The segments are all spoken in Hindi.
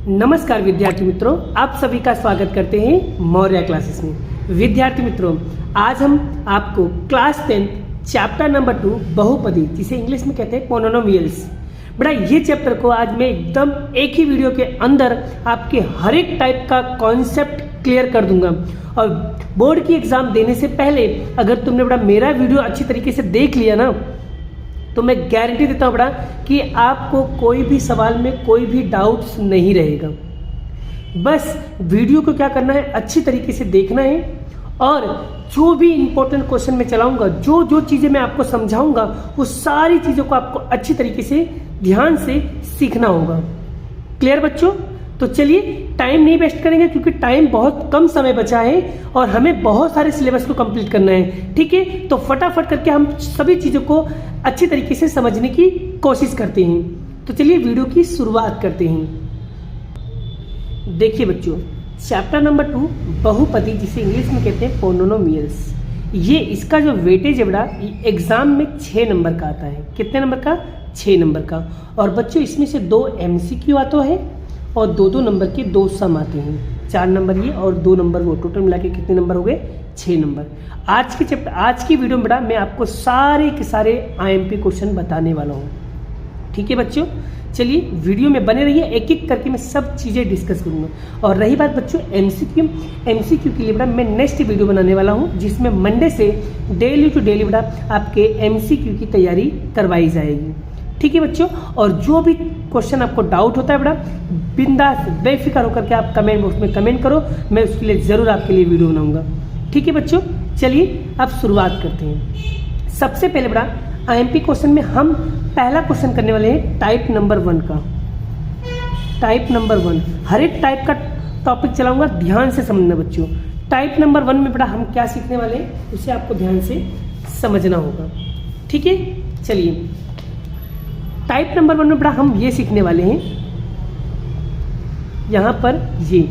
नमस्कार विद्यार्थी मित्रों, आप सभी का स्वागत करते हैं मौर्य क्लासेस में। विद्यार्थी मित्रों, आज हम आपको क्लास 10 चैप्टर नंबर 2 बहुपदी, जिसे इंग्लिश में कहते हैं पोनोनोमियल्स, बड़ा ये चैप्टर को आज मैं एकदम एक ही वीडियो के अंदर आपके हर एक टाइप का कॉन्सेप्ट क्लियर कर दूंगा। और बोर्ड की एग्जाम देने से पहले अगर तुमने बड़ा मेरा वीडियो अच्छी तरीके से देख लिया ना, तो मैं गारंटी देता हूँ बड़ा कि आपको कोई भी सवाल में कोई भी डाउट्स नहीं रहेगा। बस वीडियो को क्या करना है, अच्छी तरीके से देखना है और जो भी इंपॉर्टेंट क्वेश्चन मैं चलाऊंगा, जो जो चीज़ें मैं आपको समझाऊंगा, वो सारी चीज़ों को आपको अच्छी तरीके से ध्यान से सीखना होगा। क्लियर बच्चों? तो चलिए टाइम नहीं वेस्ट करेंगे, क्योंकि टाइम बहुत कम समय बचा है और हमें बहुत सारे सिलेबस को कंप्लीट करना है। ठीक है, तो फटाफट करके हम सभी चीज़ों को अच्छी तरीके से समझने की कोशिश करते हैं। तो चलिए वीडियो की शुरुआत करते हैं। देखिए बच्चों, चैप्टर नंबर 2 बहुपदी, जिसे इंग्लिश में कहते हैं पोनोनोमियल्स, ये इसका जो वेटेज है बड़ा एग्जाम में 6 नंबर का आता है। कितने नंबर का? 6 नंबर का। और बच्चों इसमें से 2 MCQ आता है और 2-2 नंबर के 2 सम आते हैं। 4 नंबर ये और 2 नंबर वो, टोटल मिला के कितने नंबर हो गए? 6 नंबर। आज की वीडियो में बड़ा मैं आपको सारे के सारे IMP क्वेश्चन बताने वाला हूँ। ठीक है बच्चों, चलिए वीडियो में बने रहिए, एक एक करके मैं सब चीज़ें डिस्कस करूँगा। और रही बात बच्चों MCQ के लिए बड़ा मैं नेक्स्ट वीडियो बनाने वाला हूँ, जिसमें मंडे से डेली टू डेली बड़ा आपके MCQ की तैयारी करवाई जाएगी। ठीक है बच्चों, और जो भी क्वेश्चन आपको डाउट होता है बड़ा बिंदास बेफिक्र होकर के आप कमेंट बॉक्स में कमेंट करो, मैं उसके लिए ज़रूर आपके लिए वीडियो बनाऊंगा। ठीक है बच्चों, चलिए अब शुरुआत करते हैं। सबसे पहले बड़ा IMP क्वेश्चन में हम पहला क्वेश्चन करने वाले हैं टाइप नंबर 1 का। टाइप नंबर 1, हर एक टाइप का टॉपिक चलाऊंगा, ध्यान से समझना बच्चों। टाइप नंबर 1 में बड़ा हम क्या सीखने वाले हैं, उसे आपको ध्यान से समझना होगा। ठीक है, चलिए टाइप नंबर 1 में बड़ा हम ये सीखने वाले हैं, यहाँ पर ये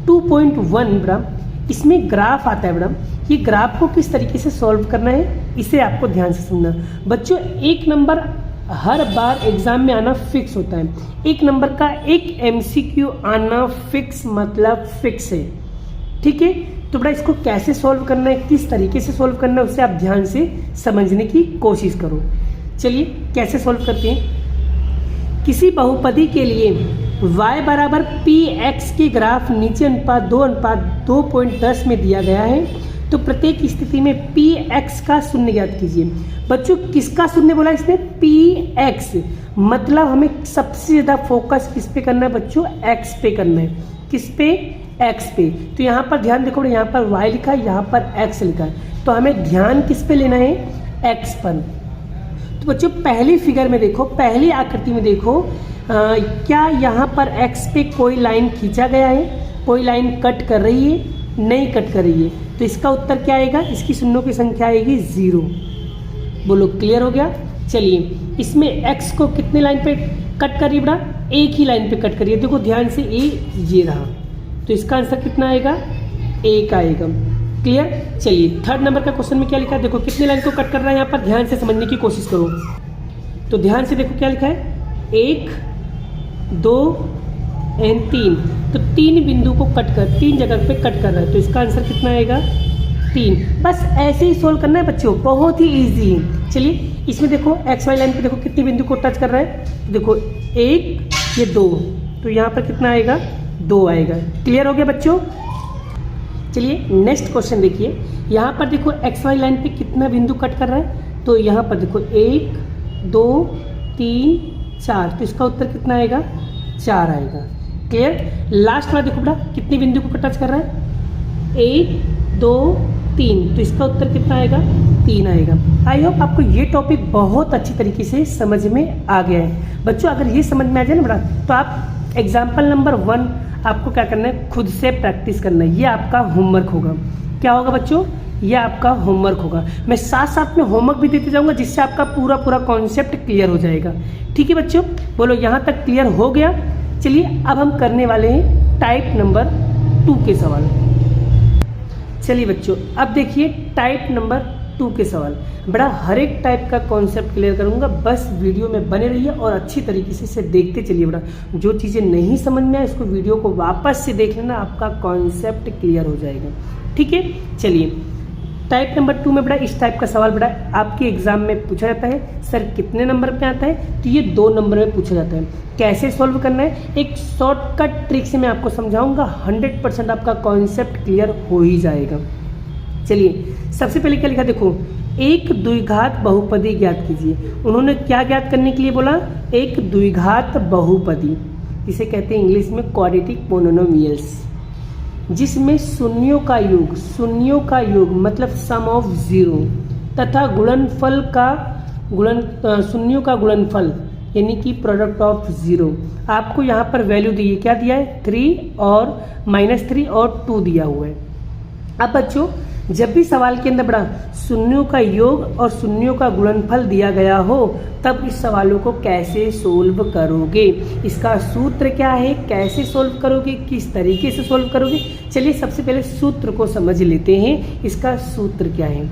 2.1 बड़ा इसमें ग्राफ आता है बड़ा। ये ग्राफ को किस तरीके से सॉल्व करना है, इसे आपको ध्यान से सुनना बच्चों। 1 नंबर हर बार एग्जाम में आना फिक्स होता है। 1 नंबर का एक MCQ आना फिक्स मतलब फिक्स है। ठीक है, तो बड़ा इसको कैसे सॉल्व करना है, किस तरीके से सॉल्व करना है, उसे आप ध्यान से समझने की कोशिश करो। चलिए कैसे सॉल्व करते हैं। किसी बहुपदी के लिए y बराबर px के ग्राफ नीचे अनुपात 2:2.10 में दिया गया है, तो प्रत्येक स्थिति में px का शून्य ज्ञात कीजिए। बच्चों किसका शून्य बोला इसने? px, मतलब हमें सबसे ज़्यादा फोकस किस पे करना है बच्चों? x पे करना है। किस पे? x पे। तो यहाँ पर ध्यान देखो, यहाँ पर y लिखा है, यहाँ पर x लिखा है, तो हमें ध्यान किस पे लेना है? x पर। तो बच्चों पहली फिगर में देखो, पहली आकृति में देखो, क्या यहाँ पर x पे कोई लाइन खींचा गया है? कोई लाइन कट कर रही है? नहीं कट कर रही है, तो इसका उत्तर क्या आएगा? इसकी शून्यों की संख्या आएगी 0। बोलो क्लियर हो गया? चलिए इसमें x को कितने लाइन पे कट करिए बड़ा? एक ही लाइन पे कट करिए। देखो ध्यान से, ये रहा, तो इसका आंसर कितना आएगा? 1 आएगा। क्लियर? चलिए थर्ड नंबर का क्वेश्चन में क्या लिखा है, देखो कितने लाइन को कट कर रहा है, यहाँ पर ध्यान से समझने की कोशिश करो। तो ध्यान से देखो क्या लिखा है, 1 2 और 3, तो 3 बिंदु को कट कर 3 जगह पे कट कर रहा है, तो इसका आंसर कितना आएगा? 3। बस ऐसे ही सोल्व करना है बच्चों, बहुत ही ईजी है। चलिए इसमें देखो XY लाइन पे देखो कितने बिंदु को टच कर रहा है, देखो 1 ये 2, तो यहाँ पर कितना आएगा? 2 आएगा। क्लियर हो गया बच्चों? चलिए नेक्स्ट क्वेश्चन देखिए, यहाँ पर देखो XY लाइन पे कितना बिंदु कट कर रहा है, तो यहाँ पर देखो 1 2 3 4, तो इसका उत्तर कितना आएगा? 4 आएगा। क्लियर? लास्ट वाला देखो बेटा कितने बिंदु को टच कर रहा है, 1 2 3, तो इसका उत्तर कितना आएगा? 3 आएगा। आई होप आपको ये टॉपिक बहुत अच्छी तरीके से समझ में आ गया है बच्चों। अगर ये समझ में आ जाए ना बड़ा, तो आप एग्जाम्पल नंबर 1 आपको क्या करना है, खुद से प्रैक्टिस करना है। ये आपका होमवर्क होगा। क्या होगा बच्चों? ये आपका होमवर्क होगा। मैं साथ साथ में होमवर्क भी देते जाऊंगा, जिससे आपका पूरा कॉन्सेप्ट क्लियर हो जाएगा। ठीक है बच्चों, बोलो यहाँ तक क्लियर हो गया? चलिए अब हम करने वाले हैं टाइप नंबर 2 के सवाल। चलिए बच्चों अब देखिए टाइप नंबर 2 के सवाल। बड़ा हर एक टाइप का कॉन्सेप्ट क्लियर करूंगा, बस वीडियो में बने रहिए और अच्छी तरीके से इसे देखते चलिए। बड़ा जो चीज़ें नहीं समझ में आए इसको वीडियो को वापस से देख लेना, आपका कॉन्सेप्ट क्लियर हो जाएगा। ठीक है, चलिए टाइप नंबर 2 में बड़ा इस टाइप का सवाल बड़ा आपके एग्जाम में पूछा जाता है। सर कितने नंबर पे आता है? तो ये 2 नंबर में पूछा जाता है। कैसे सॉल्व करना है, एक शॉर्टकट ट्रिक से मैं आपको समझाऊंगा, 100% आपका कॉन्सेप्ट क्लियर हो ही जाएगा। चलिए सबसे पहले क्या लिखा देखो, एक द्विघात बहुपदी ज्ञात कीजिए। उन्होंने क्या ज्ञात करने के लिए बोला? एक द्विघात बहुपदी, इसे कहते हैं इंग्लिश में क्वाड्रेटिक पोलिनोमियल्स, जिसमें शून्यों का योग मतलब सम ऑफ जीरो तथा शून्यों का गुणनफल यानी कि प्रोडक्ट ऑफ जीरो। आपको यहाँ पर वैल्यू दी है, क्या दिया है? 3 और -3 और 2 दिया हुआ है। अब बच्चों जब भी सवाल के अंदर बड़ा शून्यों का योग और शून्यों का गुणनफल दिया गया हो, तब इस सवालों को कैसे सोल्व करोगे, इसका सूत्र क्या है, कैसे सोल्व करोगे, किस तरीके से सोल्व करोगे। चलिए सबसे पहले सूत्र को समझ लेते हैं, इसका सूत्र क्या है।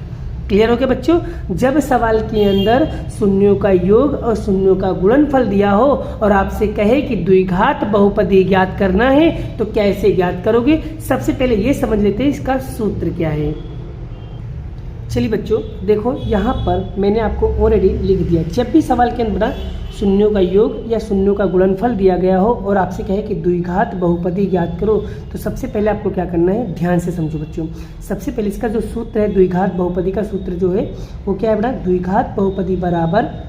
क्लियर हो गया बच्चों? जब सवाल के अंदर शून्यों का योग और शून्यों का गुणनफल दिया हो और आपसे कहे कि द्विघात बहुपदी ज्ञात करना है, तो कैसे ज्ञात करोगे, सबसे पहले ये समझ लेते हैं इसका सूत्र क्या है। चलिए बच्चों देखो, यहाँ पर मैंने आपको ऑलरेडी लिख दिया। जब भी सवाल के अंदर शून्यों का योग या शून्यों का गुणनफल दिया गया हो और आपसे कहे कि द्विघात बहुपदी ज्ञात करो, तो सबसे पहले आपको क्या करना है, ध्यान से समझो बच्चों। सबसे पहले इसका जो सूत्र है, द्विघात बहुपदी का सूत्र जो है वो क्या है बेटा? द्विघात बहुपदी बराबर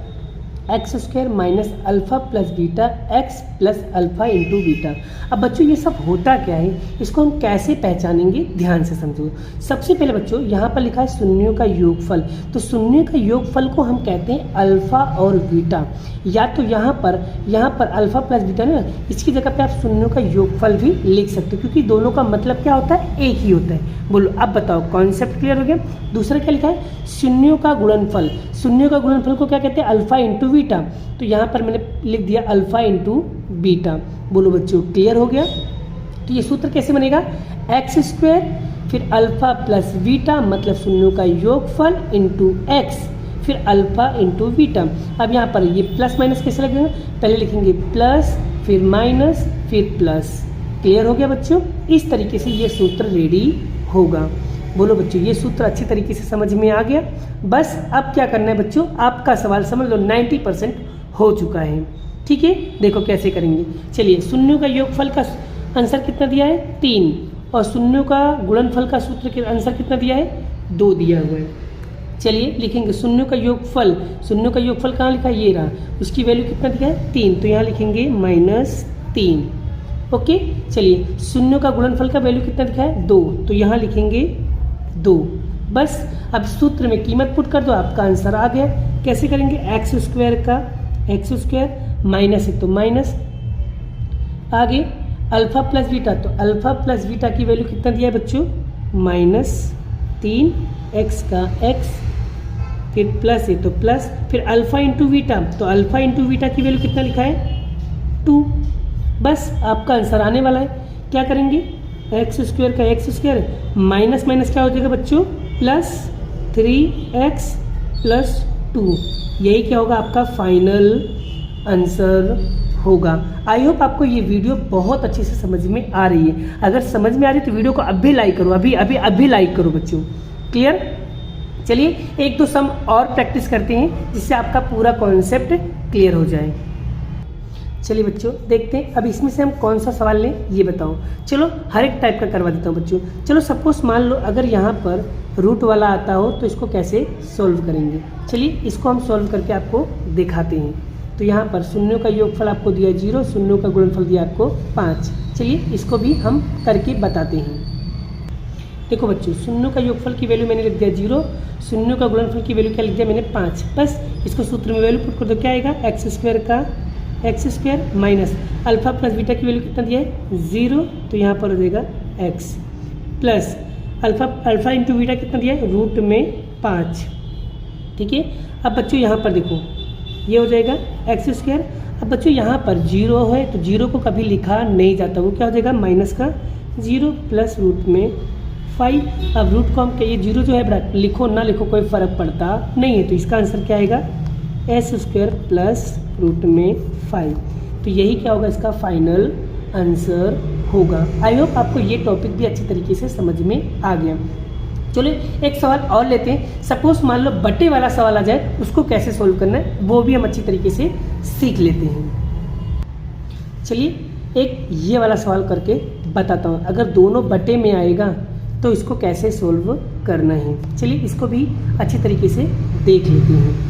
x² minus alpha plus beta x plus alpha into beta. अब बच्चों ये सब होता क्या है, इसको हम कैसे पहचानेंगे, ध्यान से समझो। सबसे पहले बच्चों यहाँ पर लिखा है शून्यों का योगफल, तो शून्यों का योगफल को हम कहते हैं अल्फा और बीटा। या तो यहाँ पर अल्फा प्लस बीटा ना, इसकी जगह पे आप शून्यों का योगफल भी लिख सकते हो, क्योंकि दोनों का मतलब क्या होता है, एक ही होता है। बोलो अब बताओ, कॉन्सेप्ट क्लियर हो गया? दूसरा क्या लिखा है, शून्यों का गुणनफल। शून्यों का गुणनफल को क्या कहते हैं, अल्फा इंटू बीटा। तो यहाँ पर मैंने लिख दिया अल्फा इंटू बीटा। बोलो बच्चों क्लियर हो गया? तो ये सूत्र कैसे बनेगा, x² फिर अल्फा प्लस बीटा मतलब शून्यों का योगफल इंटू x फिर अल्फा इंटू बीटा। अब यहाँ पर ये प्लस माइनस कैसे लगेगा, पहले लिखेंगे प्लस फिर माइनस फिर प्लस। क्लियर हो गया बच्चों? इस तरीके से ये सूत्र रेडी होगा। बोलो बच्चों ये सूत्र अच्छी तरीके से समझ में आ गया? बस अब क्या करना है बच्चों, आपका सवाल समझ लो 90% हो चुका है। ठीक है, देखो कैसे करेंगे। चलिए शून्यों का योगफल का आंसर कितना दिया है, 3, और शून्यों का गुणनफल का सूत्र के आंसर कितना दिया है, 2 दिया हुआ है। चलिए लिखेंगे शून्यों का योगफल, शून्यों का योगफल कहाँ लिखा है, ये रहा, उसकी वैल्यू कितना दिया है, 3, तो यहाँ लिखेंगे -3। ओके, चलिए शून्यों का गुणनफल का वैल्यू कितना दिखा है, 2, तो यहाँ लिखेंगे 2। बस अब सूत्र में कीमत पुट कर दो, आपका आंसर आ गया। कैसे करेंगे, x² माइनस है तो माइनस, आगे अल्फा प्लस बीटा, तो अल्फा प्लस बीटा की वैल्यू कितना दिया है बच्चों, -3, x का x फिर प्लस है तो प्लस, फिर अल्फा इंटू बीटा, तो अल्फा इंटू बीटा की वैल्यू कितना लिखा है, 2। बस आपका आंसर आने वाला है। क्या करेंगे, x² का x² माइनस माइनस क्या हो जाएगा बच्चों, +3x + 2। यही क्या होगा, आपका फाइनल आंसर होगा। आई होप आपको ये वीडियो बहुत अच्छे से समझ में आ रही है। अगर समझ में आ रही है तो वीडियो को अभी लाइक करो, अभी लाइक करो बच्चों। क्लियर? चलिए 1-2 सम और प्रैक्टिस करते हैं जिससे आपका पूरा कॉन्सेप्ट क्लियर हो जाए। चलिए बच्चों देखते हैं अब इसमें से हम कौन सा सवाल लें, ये बताओ। चलो हर एक टाइप का करवा देता हूँ बच्चों। चलो सपोज मान लो अगर यहाँ पर रूट वाला आता हो तो इसको कैसे सॉल्व करेंगे। चलिए इसको हम सॉल्व करके आपको दिखाते हैं। तो यहाँ पर शून्यों का योगफल आपको दिया 0, शून्यों का गुणनफल दिया आपको 5। चलिए इसको भी हम करके बताते हैं। देखो बच्चों शून्यों का योगफल की वैल्यू मैंने लिख दिया 0, शून्यों का गुणनफल की वैल्यू क्या लिख दिया मैंने 5। बस इसको सूत्र में वैल्यू पुट कर दो, क्या आएगा, x² का x² minus alpha plus beta की वैल्यू कितना दिया है 0, तो यहाँ पर हो जाएगा x plus alpha into beta कितना दिया है रूट में 5। ठीक है, अब बच्चों यहाँ पर देखो ये हो जाएगा x²। अब बच्चों यहाँ पर 0 है तो 0 को कभी लिखा नहीं जाता, वो क्या हो जाएगा माइनस का 0 प्लस रूट में 5। अब रूट को हम ये 0 जो है बड़ा लिखो ना लिखो कोई फ़र्क पड़ता नहीं है, तो इसका आंसर क्या आएगा s² प्लस रूट में 5। तो यही क्या होगा इसका फाइनल आंसर होगा। आई होप आपको ये टॉपिक भी अच्छी तरीके से समझ में आ गया। चलो एक सवाल और लेते हैं। सपोज मान लो बटे वाला सवाल आ जाए, उसको कैसे सोल्व करना है वो भी हम अच्छी तरीके से सीख लेते हैं। चलिए एक ये वाला सवाल करके बताता हूँ। अगर दोनों बटे में आएगा तो इसको कैसे सोल्व करना है, चलिए इसको भी अच्छी तरीके से देख लेते हैं।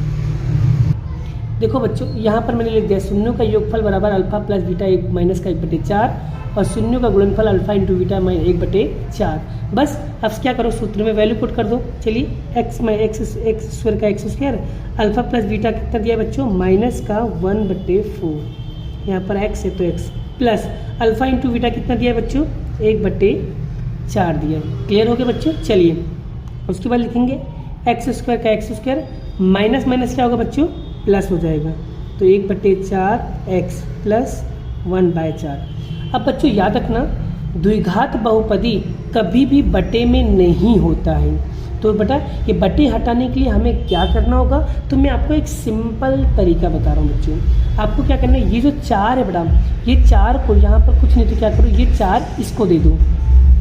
देखो बच्चों, यहाँ पर मैंने लिख दिया शून्यों का योगफल बराबर अल्फा प्लस बीटा 1 माइनस का 1/4 और शून्यों का गुणनफल अल्फा इंटू बीटा 1/4। बस अब क्या करो, सूत्र में वैल्यू पुट कर दो। चलिए एक्स स्क्वायर का x square, alpha plus beta कितना दिया बच्चों माइनस का 1/4, यहाँ पर एक्स है तो x, plus alpha into beta कितना दिया है बच्चों 1/4 दिया है। क्लियर हो गया बच्चों। चलिए उसके बाद लिखेंगे एक्स स्क्वायर का एक्स स्क्वायर, माइनस माइनस क्या होगा बच्चों प्लस हो जाएगा, तो 1/4 एक्स प्लस 1/4। अब बच्चों याद रखना द्विघात बहुपदी कभी भी बटे में नहीं होता है। तो बेटा ये बटे हटाने के लिए हमें क्या करना होगा, तो मैं आपको एक सिंपल तरीका बता रहा हूँ बच्चों। आपको क्या करना है, ये जो 4 है बेटा, ये 4 को यहाँ पर कुछ नहीं तो क्या करो, ये 4 इसको दे दो।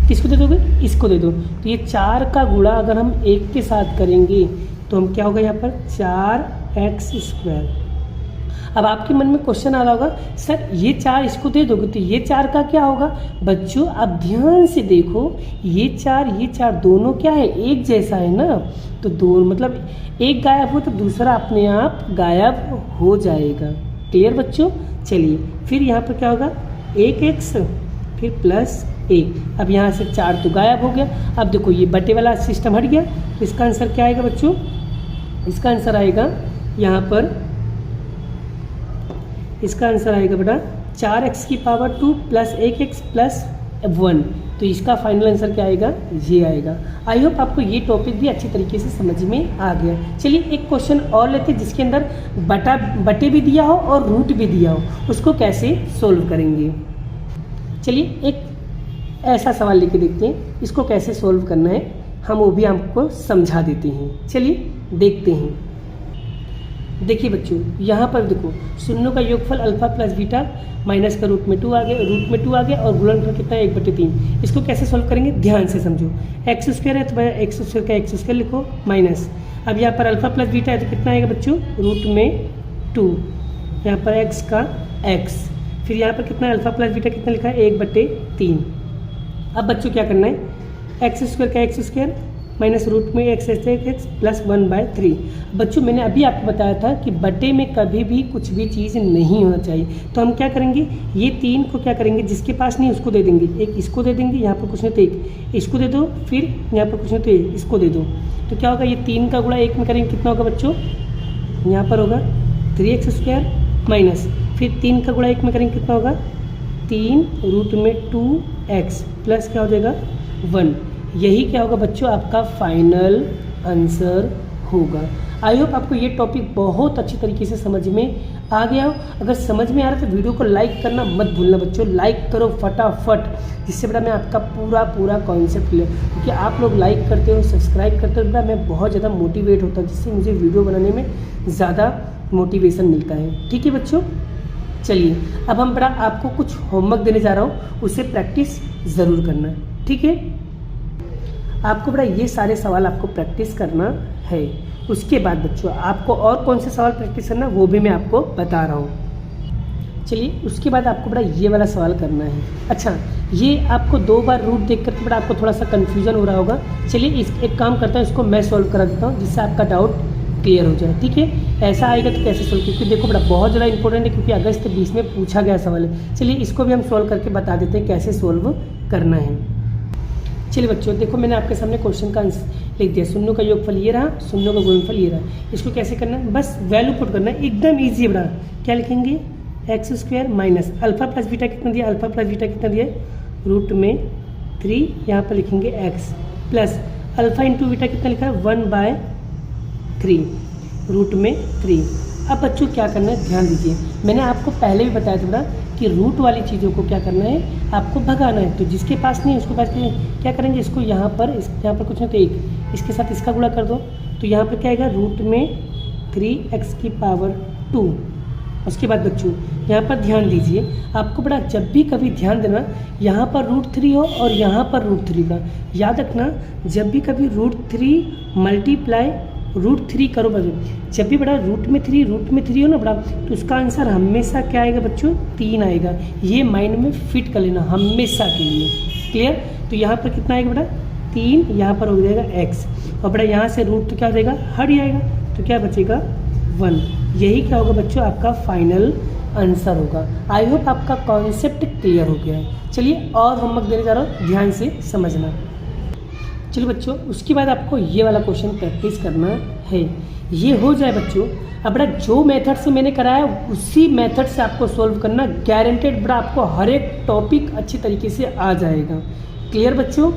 किसको दे दोगे, इसको दे दो। तो ये 4 का गुणा अगर हम 1 के साथ करेंगे तो हम क्या होगा यहाँ पर 4x²। अब आपके मन में क्वेश्चन आ रहा होगा सर ये 4 इसको दे दोगे तो ये 4 का क्या होगा। बच्चों आप ध्यान से देखो, ये 4 दोनों क्या है एक जैसा है ना, तो दो मतलब एक गायब हो तो दूसरा अपने आप गायब हो जाएगा। क्लियर बच्चों। चलिए फिर यहाँ पर क्या होगा 1x फिर प्लस 1। अब यहाँ से 4 तो गायब हो गया। अब देखो ये बटे वाला सिस्टम हट गया। इसका आंसर क्या आएगा बच्चों, इसका आंसर आएगा यहाँ पर, इसका आंसर आएगा बेटा 4x की पावर 2 प्लस 1x प्लस 1। तो इसका फाइनल आंसर क्या आएगा, ये आएगा। आई होप आपको ये टॉपिक भी अच्छी तरीके से समझ में आ गया। चलिए एक क्वेश्चन और लेते हैं जिसके अंदर बटे भी दिया हो और रूट भी दिया हो, उसको कैसे सोल्व करेंगे। चलिए एक ऐसा सवाल लेके देखते हैं, इसको कैसे सोल्व करना है हम वो भी आपको समझा देते हैं। चलिए देखते हैं। देखिए बच्चों यहाँ पर देखो शून्यों का योगफल अल्फा प्लस बीटा माइनस का रूट में 2 आ गया और गुणनफल कितना है 1/3। इसको कैसे सोल्व करेंगे ध्यान से समझो। एक्स स्क्वायर है तो एक्स स्क्वायर का एक्स स्क्वायर लिखो माइनस, अब यहाँ पर अल्फा प्लस बीटा है तो कितना आएगा बच्चों रूट में 2, यहाँ पर एक्स का एक्स, फिर यहाँ पर कितना अल्फा प्लस बीटा कितना लिखा है 1/3। अब बच्चों क्या करना है, एक्स स्क्वायर का एक्स स्क्वायर माइनस रूट में एक्स प्लस 1/3। बच्चों मैंने अभी आपको बताया था कि बटे में कभी भी कुछ भी चीज़ नहीं होना चाहिए। तो हम क्या करेंगे, ये 3 को क्या करेंगे, जिसके पास नहीं उसको दे देंगे, एक इसको दे देंगे, यहाँ पर कुछ नहीं तो एक इसको दे दो, फिर यहाँ पर कुछ नहीं तो एक इसको दे दो। तो क्या होगा, ये 3 का गुणा 1 में करेंगे कितना होगा बच्चों, यहाँ पर होगा 3x² माइनस, फिर 3 का गुणा 1 में करेंगे कितना होगा 3 रूट में 2x प्लस क्या हो जाएगा 1। यही क्या होगा बच्चों आपका फाइनल आंसर होगा। आई होप आपको ये टॉपिक बहुत अच्छी तरीके से समझ में आ गया हो। अगर समझ में आ रहा है तो वीडियो को लाइक करना मत भूलना बच्चों, लाइक करो फटाफट, जिससे बेटा मैं आपका पूरा कॉन्सेप्ट ले, क्योंकि आप लोग लाइक करते हो सब्सक्राइब करते हो बेटा मैं बहुत ज़्यादा मोटिवेट होता हूँ, जिससे मुझे वीडियो बनाने में ज़्यादा मोटिवेशन मिलता है। ठीक है बच्चों। चलिए अब हम बेटा आपको कुछ होमवर्क देने जा रहा हूँ, उसे प्रैक्टिस ज़रूर करना। ठीक है, आपको बेटा ये सारे सवाल आपको प्रैक्टिस करना है। उसके बाद बच्चों आपको और कौन से सवाल प्रैक्टिस करना वो भी मैं आपको बता रहा हूँ। चलिए उसके बाद आपको बेटा ये वाला सवाल करना है। अच्छा ये आपको 2 बार रूट देख कर बेटा आपको थोड़ा सा कन्फ्यूजन हो रहा होगा। चलिए एक काम करता हूँ, इसको मैं सॉल्व करा देता हूँ जिससे आपका डाउट क्लियर हो जाए। ठीक है, ऐसा आएगा तो कैसे सोल्व, क्योंकि देखो बेटा बहुत ज़्यादा इंपॉर्टेंट है, क्योंकि अगस्त 20 में पूछा गया सवाल है। चलिए इसको भी हम सॉल्व करके बता देते हैं कैसे सोल्व करना है। चलिए बच्चों देखो मैंने आपके सामने क्वेश्चन का आंसर लिख दिया, शून्यों का योगफल ये रहा, शून्यों का गुणनफल ये रहा। इसको कैसे करना है, बस वैल्यू पुट करना है, एकदम ईजी है बेटा। क्या लिखेंगे x² minus alpha plus beta कितना दिया, अल्फा प्लस बीटा कितना दिया रूट में 3, यहाँ पर लिखेंगे x plus alpha into beta कितना लिखा है 1/3 रूट में 3। अब बच्चों क्या करना है ध्यान दीजिए, मैंने आपको पहले भी बताया था बेटा कि रूट वाली चीज़ों को क्या करना है, आपको भगाना है। तो जिसके पास नहीं है उसके पास क्या करेंगे, इसको यहाँ पर कुछ नहीं तो 1 इसके साथ इसका गुणा कर दो, तो यहाँ पर क्या आएगा, रूट में 3x की पावर 2। उसके बाद बच्चों यहाँ पर ध्यान दीजिए, आपको बड़ा जब भी कभी ध्यान देना, यहाँ पर √3 हो और यहाँ पर √3 का याद रखना, जब भी कभी √3 मल्टीप्लाई √3 करो बच्चों, जब भी बड़ा रूट में 3 हो ना बड़ा, तो उसका आंसर हमेशा क्या आएगा बच्चों, 3 आएगा। ये माइंड में फिट कर लेना हमेशा के लिए, क्लियर। तो यहाँ पर कितना आएगा बड़ा, 3, यहाँ पर हो जाएगा x, और बड़ा यहाँ से रूट तो क्या हो जाएगा, हट जाएगा, तो क्या बचेगा 1। यही क्या होगा बच्चों, आपका फाइनल आंसर होगा। आई होप आपका कॉन्सेप्ट क्लियर हो गया है। चलिए और होमवर्क देने जा रहा हूँ, ध्यान से समझना। चलिए बच्चों, उसके बाद आपको ये वाला क्वेश्चन प्रैक्टिस करना है। ये हो जाए बच्चों, अब बड़ा जो मेथड से मैंने कराया उसी मेथड से आपको सॉल्व करना, गारंटेड बड़ा आपको हर एक टॉपिक अच्छी तरीके से आ जाएगा। क्लियर बच्चों।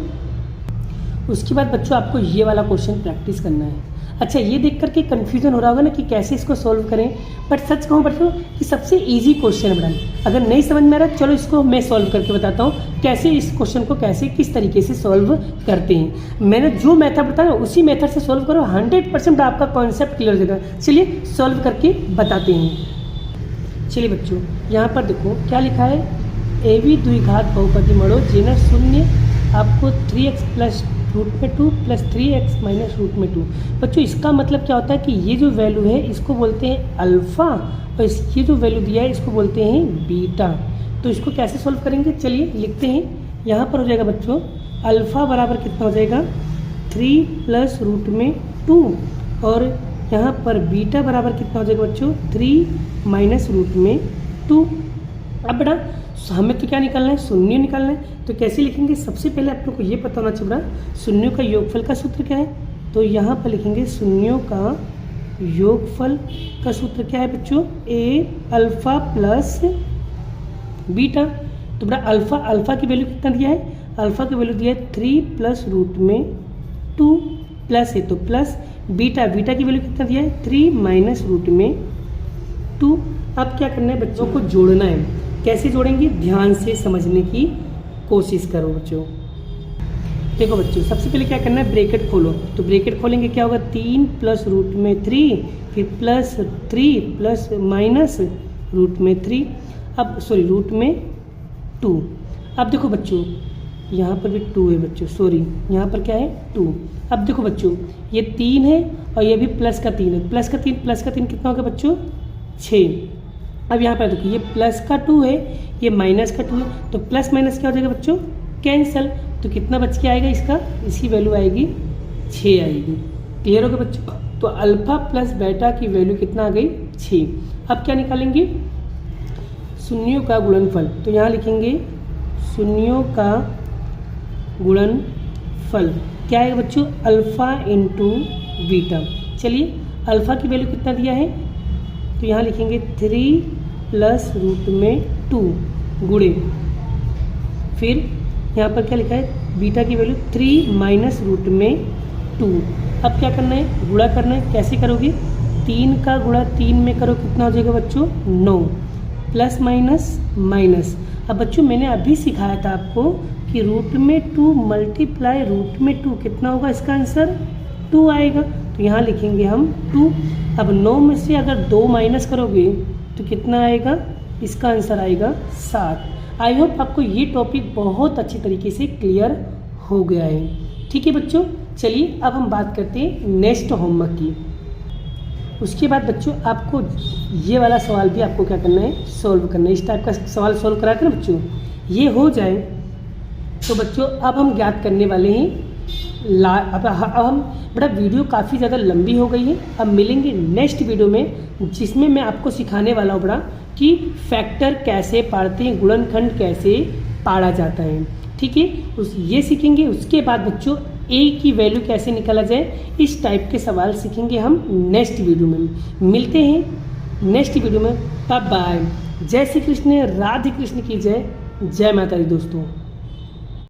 उसके बाद बच्चों आपको ये वाला क्वेश्चन प्रैक्टिस करना है। अच्छा, ये देख करके कन्फ्यूजन हो रहा होगा ना कि कैसे इसको सॉल्व करें, बट सच कहूँ बच्चों कि सबसे इजी क्वेश्चन है मैडम। अगर नहीं समझ में आ रहा, चलो इसको मैं सॉल्व करके बताता हूँ कैसे इस क्वेश्चन को किस तरीके से सॉल्व करते हैं। मैंने जो मेथड बताया उसी मेथड से सॉल्व करो, 100% आपका कॉन्सेप्ट क्लियर हो जाएगा। चलिए सॉल्व करके बताते हैं। चलिए बच्चों, यहाँ पर देखो क्या लिखा है, AB द्विघात बहुपदी मड़ो जेना शून्य आपको 3x plus √2 plus 3x minus √2। बच्चों इसका मतलब क्या होता है कि ये जो वैल्यू है इसको बोलते हैं अल्फ़ा, और ये जो वैल्यू दिया है इसको बोलते हैं बीटा। तो इसको कैसे सॉल्व करेंगे, चलिए लिखते हैं। यहाँ पर हो जाएगा बच्चों, अल्फ़ा बराबर कितना हो जाएगा, 3 प्लस √2, और यहाँ पर बीटा बराबर कितना हो जाएगा बच्चों, 3 माइनस √2। अब बेटा हमें तो क्या निकालना है, शून्य निकालना है। तो कैसे लिखेंगे, सबसे पहले आप लोग को ये पता होना चाहिए बड़ा, शून्यों का योगफल का सूत्र क्या है। तो यहाँ पर लिखेंगे शून्यों का योगफल का सूत्र क्या है बच्चों, a अल्फ़ा प्लस बीटा। तो बड़ा अल्फ़ा की वैल्यू कितना दिया है, अल्फ़ा की वैल्यू दिया है 3 प्लस √2 प्लस है तो प्लस बीटा की वैल्यू कितना दिया है, 3 माइनस √2। अब क्या करना है, बच्चों को जोड़ना है। कैसे जोड़ेंगे, ध्यान से समझने की कोशिश करो बच्चों। देखो बच्चों, सबसे पहले क्या करना है, ब्रैकेट खोलो। तो ब्रैकेट खोलेंगे क्या होगा, 3 प्लस √3, फिर प्लस 3 प्लस माइनस √3, अब सॉरी √2। अब देखो बच्चों, यहाँ पर भी 2 है बच्चों, सॉरी यहाँ पर क्या है 2। अब देखो बच्चों, ये 3 है और ये भी प्लस का 3 है, प्लस का 3 कितना होगा बच्चों, 6। अब यहाँ पर देखो ये प्लस का 2 है, ये माइनस का 2 है, तो प्लस माइनस क्या हो जाएगा बच्चों, कैंसल। तो कितना बच के आएगा इसका, इसकी वैल्यू आएगी 6 आएगी। क्लियर होगा बच्चों। तो अल्फ़ा प्लस बीटा की वैल्यू कितना आ गई, 6। अब क्या निकालेंगे, शून्यों का गुणनफल। तो यहाँ लिखेंगे शून्यों का गुणनफल क्या है बच्चों, अल्फ़ा इंटू बीटा। चलिए अल्फ़ा की वैल्यू कितना दिया है, तो यहाँ लिखेंगे 3 प्लस √2 गुणे, फिर यहाँ पर क्या लिखा है, बीटा की वैल्यू 3 माइनस √2। अब क्या करना है, गुणा करना है। कैसे करोगे, 3 का गुणा 3 में करो, कितना हो जाएगा बच्चों, 9, प्लस माइनस माइनस। अब बच्चों मैंने अभी सिखाया था आपको कि √2 मल्टीप्लाई √2 कितना होगा, इसका आंसर 2 आएगा। तो यहाँ लिखेंगे हम 2। अब 9 में से अगर 2 माइनस करोगे तो कितना आएगा, इसका आंसर आएगा 7। आई होप आपको ये टॉपिक बहुत अच्छी तरीके से क्लियर हो गया है। ठीक है बच्चों, चलिए अब हम बात करते हैं नेक्स्ट होमवर्क की। उसके बाद बच्चों आपको ये वाला सवाल भी आपको क्या करना है, सॉल्व करना है। इस टाइप का सवाल सॉल्व करा कर ना बच्चों, ये हो जाए तो बच्चों अब हम ज्ञात करने वाले हैं अब हम बड़ा वीडियो काफ़ी ज़्यादा लंबी हो गई है। अब मिलेंगे नेक्स्ट वीडियो में जिसमें मैं आपको सिखाने वाला हूँ बड़ा कि फैक्टर कैसे पढ़ते हैं, गुणनखंड कैसे पढ़ा जाता है। ठीक है, ये सीखेंगे। उसके बाद बच्चों ए की वैल्यू कैसे निकाला जाए, इस टाइप के सवाल सीखेंगे हम नेक्स्ट वीडियो में। मिलते हैं नेक्स्ट वीडियो में। Bye bye. जय श्री कृष्ण, राधे कृष्ण की जय। जय माता दी दोस्तों।